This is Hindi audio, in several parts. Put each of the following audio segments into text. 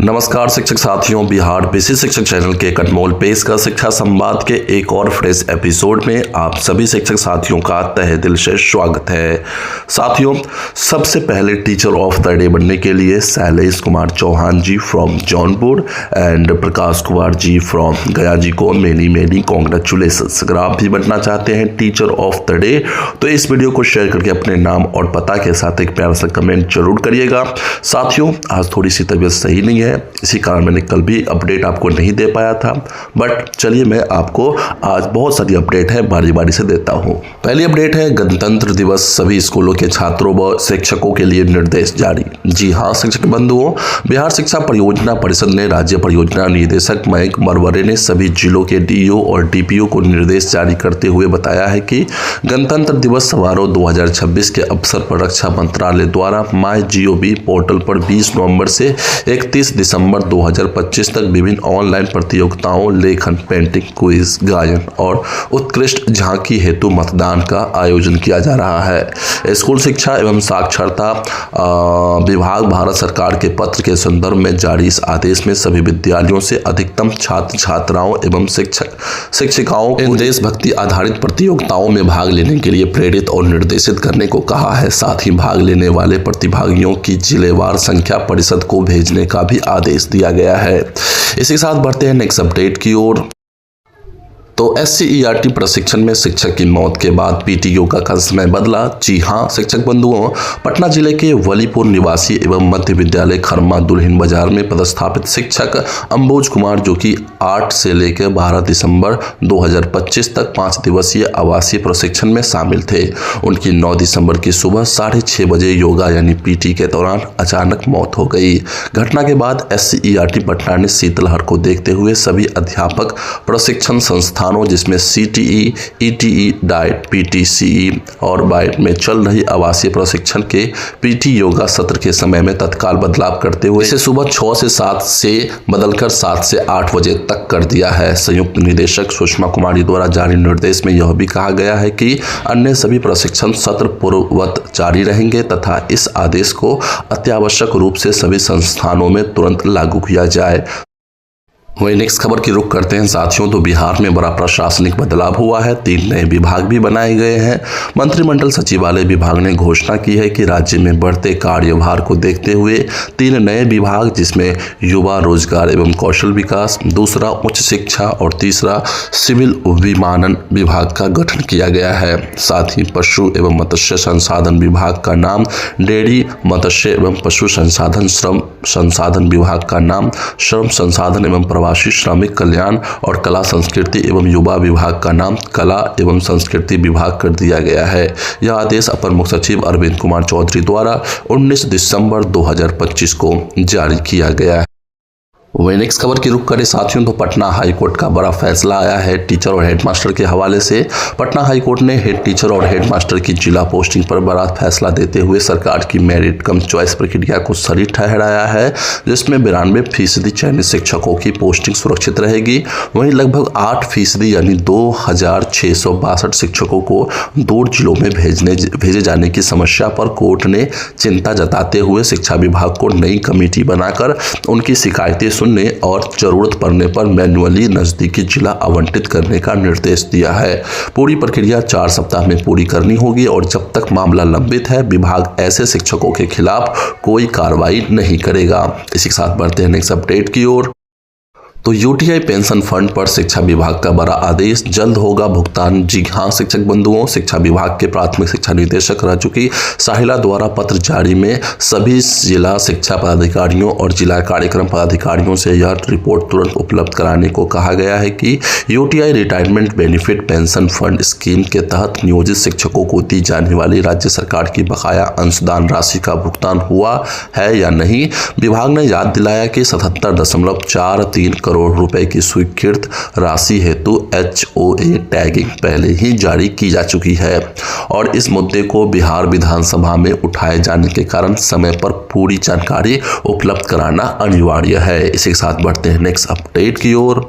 नमस्कार शिक्षक साथियों, बिहार बेसिक शिक्षक चैनल के अनमोल पेश का शिक्षा संवाद के एक और फ्रेश एपिसोड में आप सभी शिक्षक साथियों का तहे दिल से स्वागत है। साथियों, सबसे पहले टीचर ऑफ द डे बनने के लिए Shailesh Kumar Chauhan ji from Jaunpur and Prakash Kumar ji from Gaya ji को मेनी कॉन्ग्रेचुलेशंस। अगर आप भी बनना चाहते हैं टीचर ऑफ द डे तो इस वीडियो को शेयर करके अपने नाम और पता के साथ एक प्यारा सा कमेंट जरूर करिएगा। साथियों, आज थोड़ी सी तबीयत सही नहीं है, इसी कारण मैंने कल भी अपडेट आपको नहीं दे पाया था, बट चलिए मैं आपको आज बहुत सारी अपडेट है बारी बारी से देता हूं। पहली अपडेट है गणतंत्र दिवस सभी स्कूलों के छात्रों व शिक्षकों के लिए निर्देश जारी। जी हां शिक्षक बंधुओं, बिहार शिक्षा परियोजना परिषद ने राज्य परियोजना निदेशक मयंक मरवरे ने सभी जिलों के डीओ और डीपीओ को निर्देश जारी करते हुए बताया है कि गणतंत्र दिवस समारोह 2026 के अवसर पर रक्षा मंत्रालय द्वारा MyGov पोर्टल पर 20 नवंबर से 31 दिसंबर 2025 तक विभिन्न ऑनलाइन प्रतियोगिताओं, लेखन, पेंटिंग, क्विज, गायन और उत्कृष्ट झांकी हेतु मतदान का आयोजन किया जा रहा है। स्कूल शिक्षा एवं साक्षरता विभाग भारत सरकार के पत्र के संदर्भ में जारी इस आदेश में सभी विद्यालयों से अधिकतम छात्र छात्राओं एवं शिक्षिकाओं को देशभक्ति आधारित प्रतियोगिताओं में भाग लेने के लिए प्रेरित और निर्देशित करने को कहा है। साथ ही भाग लेने वाले प्रतिभागियों की जिलेवार संख्या परिषद को भेजने का भी आदेश दिया गया है। इसी के साथ बढ़ते हैं नेक्स्ट अपडेट की ओर। तो SCERT प्रशिक्षण में शिक्षक की मौत के बाद पीटी योगा का समय बदला। जी हां शिक्षक बंधुओं, पटना जिले के वलीपुर निवासी एवं मध्य विद्यालय खरमा दुल्हिन बाजार में पदस्थापित शिक्षक अंबोज कुमार, जो कि 8 से लेकर 12 दिसंबर 2025 तक 5 दिवसीय आवासीय प्रशिक्षण में शामिल थे। उनकी 9 दिसंबर की सुबह 6:30 बजे योगा यानी पीटी के दौरान अचानक मौत हो गई। घटना के बाद SCERT पटना ने शीतलहर को देखते हुए सभी अध्यापक, प्रशिक्षण संस्थानों जिसमें CTE, ETE, diet, PT, CE और बाइट में चल रही आवासीय प्रशिक्षण के PT योगा सत्र के समय में तत्काल बदलाव करते हुए इसे सुबह 6 से 7 से बदलकर 7 से 8 बजे तक कर दिया है। संयुक्त निदेशक सुषमा कुमारी द्वारा जारी निर्देश में यह भी कहा गया है कि अन्य सभी प्रशिक्षण सत्र पूर्ववत जारी रहेंगे तथा इस आदेश को अत्यावश्यक रूप से सभी संस्थानों में तुरंत लागू किया जाए। वही नेक्स्ट खबर की रुख करते हैं साथियों। तो बिहार में बड़ा प्रशासनिक बदलाव हुआ है, 3 नए विभाग भी बनाए गए हैं। मंत्रिमंडल सचिवालय विभाग ने घोषणा की है कि राज्य में बढ़ते कार्यभार को देखते हुए 3 नए विभाग, जिसमें युवा, रोजगार एवं कौशल विकास, दूसरा उच्च शिक्षा और तीसरा सिविल विमानन विभाग का गठन किया गया है। साथ ही पशु एवं मत्स्य संसाधन विभाग का नाम डेयरी, मत्स्य एवं पशु संसाधन, श्रम संसाधन विभाग का नाम श्रम संसाधन एवं प्रवासी श्रमिक कल्याण और कला संस्कृति एवं युवा विभाग का नाम कला एवं संस्कृति विभाग कर दिया गया है। यह आदेश अपर मुख्य सचिव अरविंद कुमार चौधरी द्वारा 19 दिसंबर 2025 को जारी किया गया है। वही नेक्स्ट खबर की रुख करें साथियों। तो पटना हाईकोर्ट का बड़ा फैसला आया है टीचर और हेडमास्टर के हवाले से। पटना हाईकोर्ट ने हेड टीचर और हेडमास्टर की जिला पोस्टिंग पर बड़ा फैसला देते हुए सरकार की मेरिट कम चॉइस प्रक्रिया को सही ठहराया है, जिसमें 92% चयनित शिक्षकों की पोस्टिंग सुरक्षित रहेगी। वहीं लगभग 8% यानी 2662 शिक्षकों को दूर जिलों में भेजे जाने की समस्या पर कोर्ट ने चिंता जताते हुए शिक्षा विभाग को नई कमेटी बनाकर उनकी शिकायतें सुनने और जरूरत पड़ने पर मैन्युअली नजदीकी जिला आवंटित करने का निर्देश दिया है। पूरी प्रक्रिया 4 सप्ताह में पूरी करनी होगी और जब तक मामला लंबित है विभाग ऐसे शिक्षकों के खिलाफ कोई कार्रवाई नहीं करेगा। इसी के साथ बढ़ते हैं नेक्स्ट अपडेट की ओर। तो UTI पेंशन फंड पर शिक्षा विभाग का बड़ा आदेश, जल्द होगा भुगतान। जी हां शिक्षक बंधुओं, शिक्षा विभाग के प्राथमिक शिक्षा निदेशक रह चुकी साहिला द्वारा पत्र जारी में सभी जिला शिक्षा पदाधिकारियों और जिला कार्यक्रम पदाधिकारियों से यह रिपोर्ट तुरंत उपलब्ध कराने को कहा गया है कि UTI retirement benefit pension fund scheme के तहत नियोजित शिक्षकों को दी जाने वाली राज्य सरकार की बकाया अंशदान राशि का भुगतान हुआ है या नहीं। विभाग ने याद दिलाया कि 77.43 करोड़ रुपए की स्वीकृत राशि हेतु HOA टैगिंग पहले ही जारी की जा चुकी है और इस मुद्दे को बिहार विधानसभा में उठाए जाने के कारण समय पर पूरी जानकारी उपलब्ध कराना अनिवार्य है। इसी के साथ बढ़ते हैं नेक्स्ट अपडेट की ओर।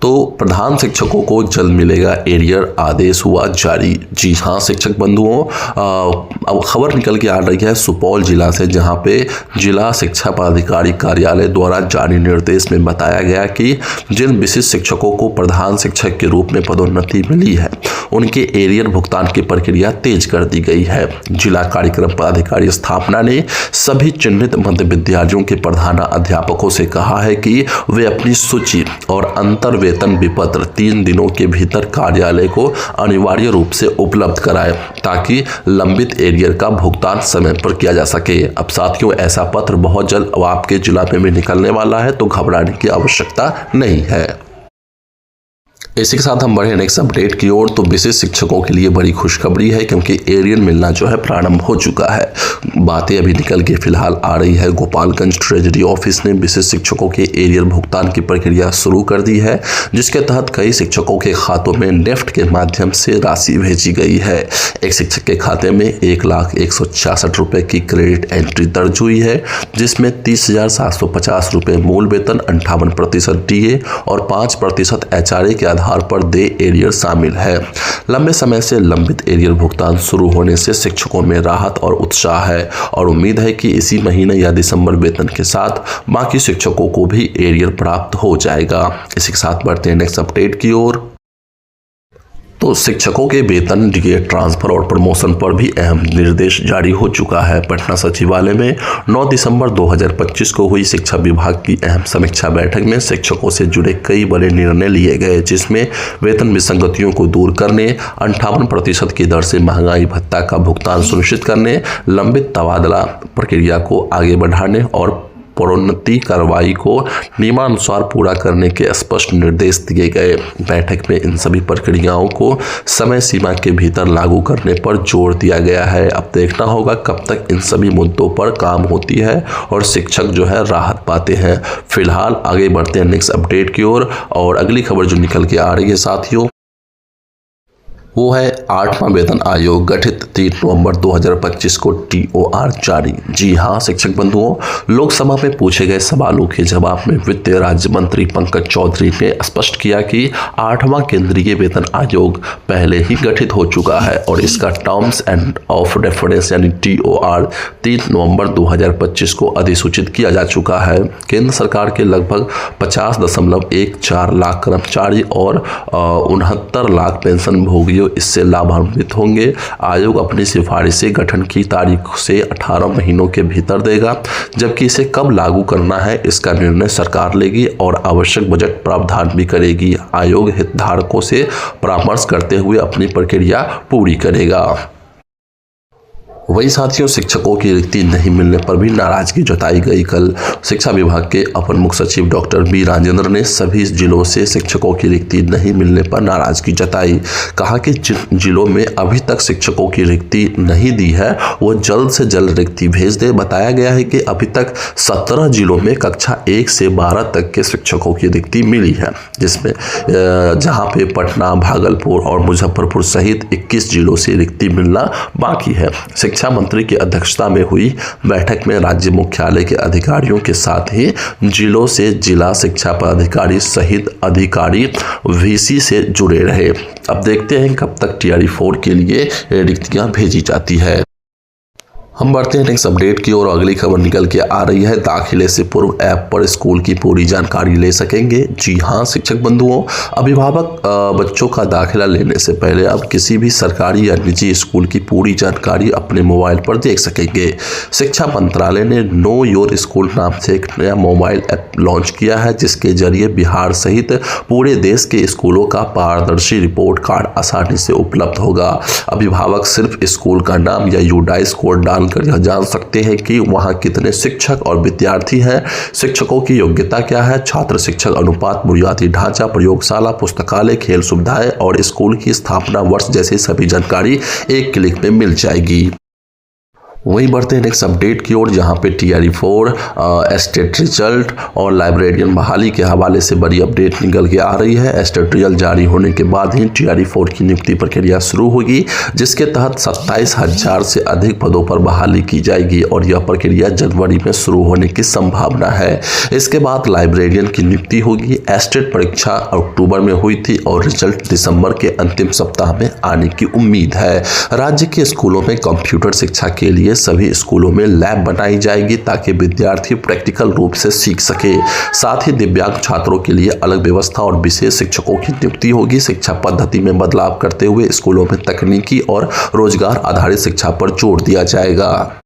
तो प्रधान शिक्षकों को जल्द मिलेगा एरियर, आदेश हुआ जारी। जी हाँ शिक्षक बंधुओं, अब खबर निकल के आ रही है सुपौल जिला से, जहां पे जिला शिक्षा पदाधिकारी कार्यालय द्वारा जारी निर्देश में बताया गया कि जिन विशिष्ट शिक्षकों को प्रधान शिक्षक के रूप में पदोन्नति मिली है उनके एरियर भुगतान की प्रक्रिया तेज कर दी गई है। जिला कार्यक्रम पदाधिकारी स्थापना ने सभी चिन्हित मध्य विद्यालयों के प्रधान अध्यापकों से कहा है कि वे अपनी सूची और अंतर वेतन विपत्र 3 दिनों के भीतर कार्यालय को अनिवार्य रूप से उपलब्ध कराएं ताकि लंबित एरियर का भुगतान समय पर किया जा सके। अब साथियों, ऐसा पत्र बहुत जल्द आपके जिला में भी निकलने वाला है, तो घबराने की आवश्यकता नहीं है। इसी के साथ हम बढ़े नेक्स्ट अपडेट की ओर। तो विशेष शिक्षकों के लिए बड़ी खुशखबरी है, क्योंकि एरियर मिलना जो है प्रारंभ हो चुका है। बातें अभी निकल के फिलहाल आ रही है, गोपालगंज ट्रेजरी ऑफिस ने विशेष शिक्षकों के एरियर भुगतान की प्रक्रिया शुरू कर दी है, जिसके तहत कई शिक्षकों के खातों में नेफ्ट के माध्यम से राशि भेजी गई है। एक शिक्षक के खाते में 1,166 रुपये की क्रेडिट एंट्री दर्ज हुई है, जिसमें 30,750 रुपये मूल वेतन, 58% DA और 5% HRA के आधार पर दे एरियर शामिल है। लंबे समय से लंबित एरियर भुगतान शुरू होने से शिक्षकों में राहत और उत्साह है और उम्मीद है कि इसी महीने या दिसंबर वेतन के साथ बाकी शिक्षकों को भी एरियर प्राप्त हो जाएगा। इसी के साथ बढ़ते हैं नेक्स्ट अपडेट की ओर। तो शिक्षकों के वेतन, DA ट्रांसफर और प्रमोशन पर भी अहम निर्देश जारी हो चुका है। पटना सचिवालय में 9 दिसंबर 2025 को हुई शिक्षा विभाग की अहम समीक्षा बैठक में शिक्षकों से जुड़े कई बड़े निर्णय लिए गए, जिसमें वेतन विसंगतियों को दूर करने, 58% की दर से महंगाई भत्ता का भुगतान सुनिश्चित करने, लंबित तबादला प्रक्रिया को आगे बढ़ाने और प्रोन्नति कार्रवाई को नियमानुसार पूरा करने के स्पष्ट निर्देश दिए गए। बैठक में इन सभी प्रक्रियाओं को समय सीमा के भीतर लागू करने पर जोर दिया गया है। अब देखना होगा कब तक इन सभी मुद्दों पर काम होती है और शिक्षक जो है राहत पाते हैं। फिलहाल आगे बढ़ते हैं नेक्स्ट अपडेट की ओर। और अगली खबर जो निकल के आ रही है साथियों, वो है 8वां वेतन आयोग गठित, 3 नवंबर 2025 को TOR जारी। जी हाँ शिक्षक बंधुओं, लोकसभा में पूछे गए सवालों के जवाब में वित्त राज्य मंत्री पंकज चौधरी ने स्पष्ट किया कि 8वां केंद्रीय वेतन आयोग पहले ही गठित हो चुका है और इसका टर्म्स एंड ऑफ रेफरेंस यानी TOR 3 नवंबर 2025 को अधिसूचित किया जा चुका है। केंद्र सरकार के लगभग 50.14 लाख कर्मचारी और 69 लाख पेंशन भोगियों इससे लाभान्वित होंगे। आयोग अपनी सिफारिशें गठन की तारीख से 18 महीनों के भीतर देगा, जबकि इसे कब लागू करना है इसका निर्णय सरकार लेगी और आवश्यक बजट प्रावधान भी करेगी। आयोग हितधारकों से परामर्श करते हुए अपनी प्रक्रिया पूरी करेगा। वही साथियों, शिक्षकों की रिक्ति नहीं मिलने पर भी नाराजगी जताई गई। कल शिक्षा विभाग के अपर मुख्य सचिव डॉक्टर बी राजेंद्र ने सभी जिलों से शिक्षकों की रिक्ति नहीं मिलने पर नाराजगी जताई। कहा कि जिन जिलों में अभी तक शिक्षकों की रिक्ति नहीं दी है वो जल्द से जल्द रिक्ति भेज दे। बताया गया है कि अभी तक 17 जिलों में कक्षा 1 से 12 तक के शिक्षकों की रिक्ति मिली है, जिसमें जहां पे पटना, भागलपुर और मुजफ्फरपुर सहित 21 जिलों से रिक्ति मिलना बाकी है। शिक्षा मंत्री की अध्यक्षता में हुई बैठक में राज्य मुख्यालय के अधिकारियों के साथ ही जिलों से जिला शिक्षा पदाधिकारी सहित अधिकारी VC से जुड़े रहे। अब देखते हैं कब तक TRE 4 के लिए रिक्तियां भेजी जाती है। हम बढ़ते हैं नेक्स्ट अपडेट की ओर। अगली खबर निकल के आ रही है, दाखिले से पूर्व ऐप पर स्कूल की पूरी जानकारी ले सकेंगे। जी हाँ शिक्षक बंधुओं, अभिभावक बच्चों का दाखिला लेने से पहले अब किसी भी सरकारी या निजी स्कूल की पूरी जानकारी अपने मोबाइल पर देख सकेंगे। शिक्षा मंत्रालय ने नो योर स्कूल नाम से एक नया मोबाइल ऐप लॉन्च किया है, जिसके जरिए बिहार सहित पूरे देश के स्कूलों का पारदर्शी रिपोर्ट कार्ड आसानी से उपलब्ध होगा। अभिभावक सिर्फ स्कूल का नाम या यूडाइस कोड डाल कर यह जान सकते हैं कि वहां कितने शिक्षक और विद्यार्थी हैं, शिक्षकों की योग्यता क्या है, छात्र शिक्षक अनुपात, बुनियादी ढांचा, प्रयोगशाला, पुस्तकालय, खेल सुविधाएं और स्कूल की स्थापना वर्ष जैसी सभी जानकारी एक क्लिक में मिल जाएगी। वहीं बढ़ते हैं नेक्स्ट अपडेट की ओर, जहां पे TRE 4 एस्टेट रिजल्ट और लाइब्रेरियन बहाली के हवाले से बड़ी अपडेट निकल के आ रही है। एस्टेट रिजल्ट जारी होने के बाद ही TRE 4 की नियुक्ति प्रक्रिया शुरू होगी, जिसके तहत 27,000 से अधिक पदों पर बहाली की जाएगी और यह प्रक्रिया जनवरी में शुरू होने की संभावना है। इसके बाद लाइब्रेरियन की नियुक्ति होगी। एस्टेट परीक्षा अक्टूबर में हुई थी और रिजल्ट दिसंबर के अंतिम सप्ताह में आने की उम्मीद है। राज्य के स्कूलों में कंप्यूटर शिक्षा के लिए सभी स्कूलों में लैब बनाई जाएगी ताकि विद्यार्थी प्रैक्टिकल रूप से सीख सके। साथ ही दिव्यांग छात्रों के लिए अलग व्यवस्था और विशेष शिक्षकों की नियुक्ति होगी। शिक्षा पद्धति में बदलाव करते हुए स्कूलों में तकनीकी और रोजगार आधारित शिक्षा पर जोर दिया जाएगा।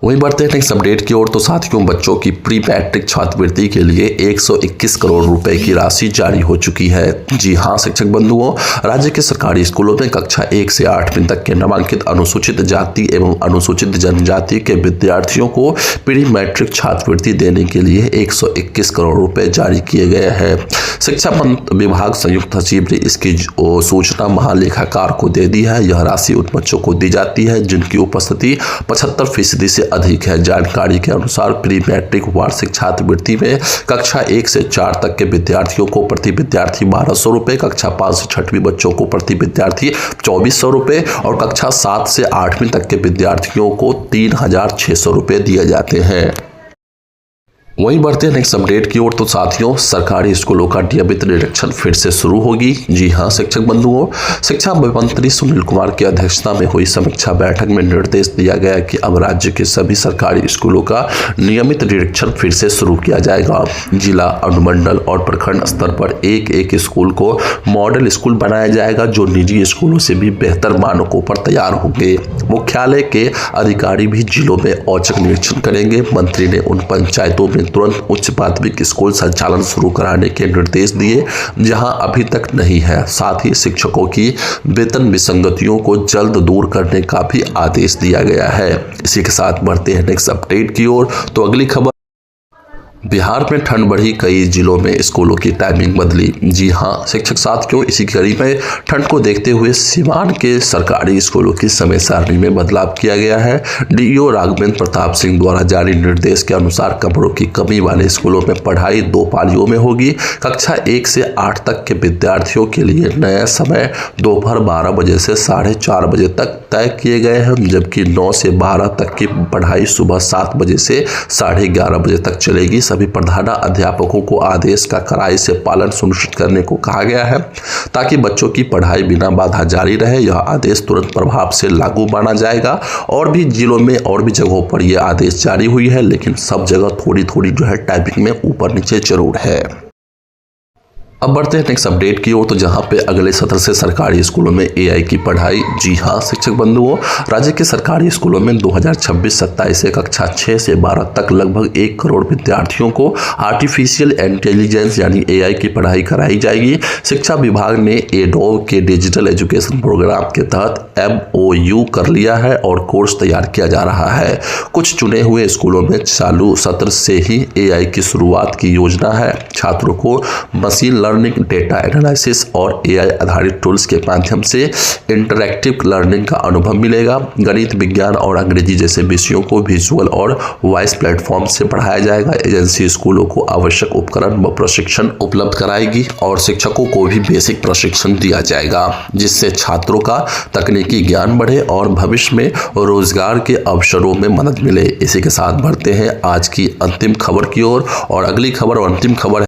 वहीं बढ़ते हैं नेक्स्ट अपडेट की ओर, तो साथियों बच्चों की प्री मैट्रिक छात्रवृत्ति के लिए 121 करोड़ रुपए की राशि जारी हो चुकी है। जी हां शिक्षक बंधुओं, राज्य के सरकारी स्कूलों में कक्षा 1 से 8वीं तक के नामांकित अनुसूचित जाति एवं अनुसूचित जनजाति के विद्यार्थियों को प्री मैट्रिक छात्रवृत्ति देने के लिए 121 करोड़ रुपए जारी किए गए हैं। शिक्षा विभाग संयुक्त सचिव ने इसकी सूचना महालेखाकार को दे दी है। यह राशि उन बच्चों को दी जाती है जिनकी उपस्थिति 75% से अधिक है। जानकारी के अनुसार प्री मैट्रिक वार्षिक छात्रवृत्ति में कक्षा 1 से 4 तक के विद्यार्थियों को प्रति विद्यार्थी 1200 रुपए, कक्षा 5 से 6वीं बच्चों को प्रति विद्यार्थी 2400 रुपए और कक्षा 7 से 8वीं तक के विद्यार्थियों को 3600 रुपए दिए जाते हैं। वहीं बढ़ते हैं नेक्स्ट अपडेट की ओर, तो साथियों सरकारी स्कूलों का नियमित निरीक्षण फिर से शुरू होगी। जी हां शिक्षक बंधुओं, शिक्षा मंत्री सुनील कुमार की अध्यक्षता में हुई समीक्षा बैठक में निर्देश दिया गया कि अब राज्य के सभी सरकारी स्कूलों का नियमित निरीक्षण फिर से शुरू किया जाएगा। जिला, अनुमंडल और प्रखंड स्तर पर एक एक स्कूल को मॉडल स्कूल बनाया जाएगा जो निजी स्कूलों से भी बेहतर मानकों पर तैयार होंगे। मुख्यालय के अधिकारी भी जिलों में औचक निरीक्षण करेंगे। मंत्री ने उन पंचायतों में तुरंत उच्च प्राथमिक स्कूल संचालन शुरू कराने के निर्देश दिए जहां अभी तक नहीं है। साथ ही शिक्षकों की वेतन विसंगतियों को जल्द दूर करने का भी आदेश दिया गया है। इसी के साथ बढ़ते हैं नेक्स्ट अपडेट की ओर, तो अगली खबर, बिहार में ठंड बढ़ी, कई जिलों में स्कूलों की टाइमिंग बदली। जी हां शिक्षक साथियों, इसी कड़ी में ठंड को देखते हुए सीवान के सरकारी स्कूलों की समय सारणी में बदलाव किया गया है। DEO राघवेंद्र प्रताप सिंह द्वारा जारी निर्देश के अनुसार कमरों की कमी वाले स्कूलों में पढ़ाई 2 पालियों में होगी। कक्षा 1 से 8 तक के विद्यार्थियों के लिए नया समय दोपहर 12 बजे से 4:30 बजे तक तय किए गए हैं, जबकि 9 से 12 तक की पढ़ाई सुबह 7 बजे से 11:30 बजे तक चलेगी। सभी प्रधानाध्यापकों को आदेश का कड़ाई से पालन सुनिश्चित करने को कहा गया है ताकि बच्चों की पढ़ाई बिना बाधा जारी रहे। यह आदेश तुरंत प्रभाव से लागू माना जाएगा। और भी जिलों में और भी जगहों पर यह आदेश जारी हुई है, लेकिन सब जगह थोड़ी थोड़ी जो है टाइपिंग में ऊपर नीचे जरूर है। अब बढ़ते हैं नेक्स्ट अपडेट की ओर, तो जहां पे अगले सत्र से सरकारी स्कूलों में AI की पढ़ाई। जी हां शिक्षक बंधुओं, राज्य के सरकारी स्कूलों में 2026-27 से कक्षा 6 से 12 तक लगभग 1 करोड़ विद्यार्थियों को आर्टिफिशियल इंटेलिजेंस यानी AI की पढ़ाई कराई जाएगी। शिक्षा विभाग ने एडोब के डिजिटल एजुकेशन प्रोग्राम के तहत MOU कर लिया है और कोर्स तैयार किया जा रहा है। कुछ चुने हुए स्कूलों में चालू सत्र से ही AI की शुरुआत की योजना है। छात्रों को मशीन लर्निंग, डेटा एनालिसिस और AI आधारित टूल्स के माध्यम से इंटरैक्टिव लर्निंग का अनुभव मिलेगा। गणित, विज्ञान और अंग्रेजी जैसे विषयों को विजुअल और वॉइस प्लेटफॉर्म से पढ़ाया जाएगा। एजेंसी स्कूलों को आवश्यक उपकरण व प्रशिक्षण उपलब्ध कराएगी और शिक्षकों को भी बेसिक प्रशिक्षण दिया जाएगा, जिससे छात्रों का तकनीकी ज्ञान बढ़े और भविष्य में रोजगार के अवसरों में मदद मिले। इसी के साथ बढ़ते हैं आज की अंतिम खबर की ओर, और अगली खबर और अंतिम खबर है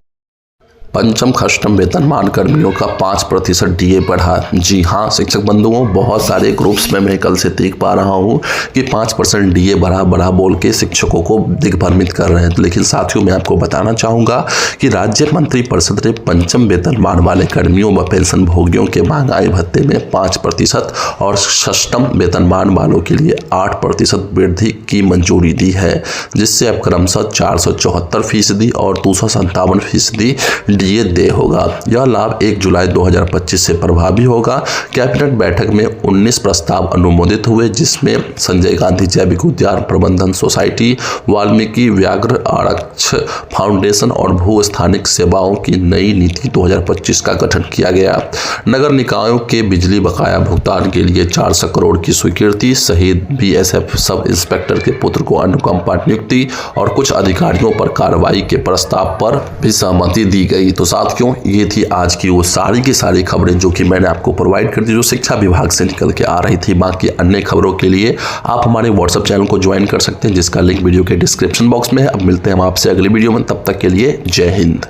पंचम अष्टम वेतनमान कर्मियों का 5% DA बढ़ा। जी हां शिक्षक बंधुओं, बहुत सारे ग्रुप्स में मैं कल से देख पा रहा हूं कि 5% DA बढ़ा बोल के शिक्षकों को दिग्भ्रमित कर रहे हैं। लेकिन साथियों, मैं आपको बताना चाहूंगा कि राज्य मंत्री परिषद ने पंचम वेतनमान वाले कर्मियों व पेंशन भोगियों के महंगाई भत्ते में 5% और षष्टम वेतनमान वालों के लिए 8% वृद्धि की मंजूरी दी है, जिससे अब क्रमशः 474% और 257% ये देय होगा। यह लाभ 1 जुलाई 2025 से प्रभावी होगा। कैबिनेट बैठक में 19 प्रस्ताव अनुमोदित हुए, जिसमें संजय गांधी जैविक उद्यान प्रबंधन सोसाइटी, वाल्मीकि व्याघ्र आरक्ष फाउंडेशन और भू स्थानिक सेवाओं की नई नीति 2025 का गठन किया गया। नगर निकायों के बिजली बकाया भुगतान के लिए 400 करोड़ की स्वीकृति, शहीद बीएसएफ सब इंस्पेक्टर के पुत्र को अनुकंपा नियुक्ति और कुछ अधिकारियों पर कार्रवाई के प्रस्ताव पर भी सहमति दी गई। तो साथियों, ये थी आज की वो सारी की सारी खबरें जो कि मैंने आपको प्रोवाइड कर दी, जो शिक्षा विभाग से निकल के आ रही थी। बाकी अन्य खबरों के लिए आप हमारे व्हाट्सएप चैनल को ज्वाइन कर सकते हैं, जिसका लिंक वीडियो के डिस्क्रिप्शन बॉक्स में है। अब मिलते हैं हम आपसे अगली वीडियो में, तब तक के लिए जय हिंद।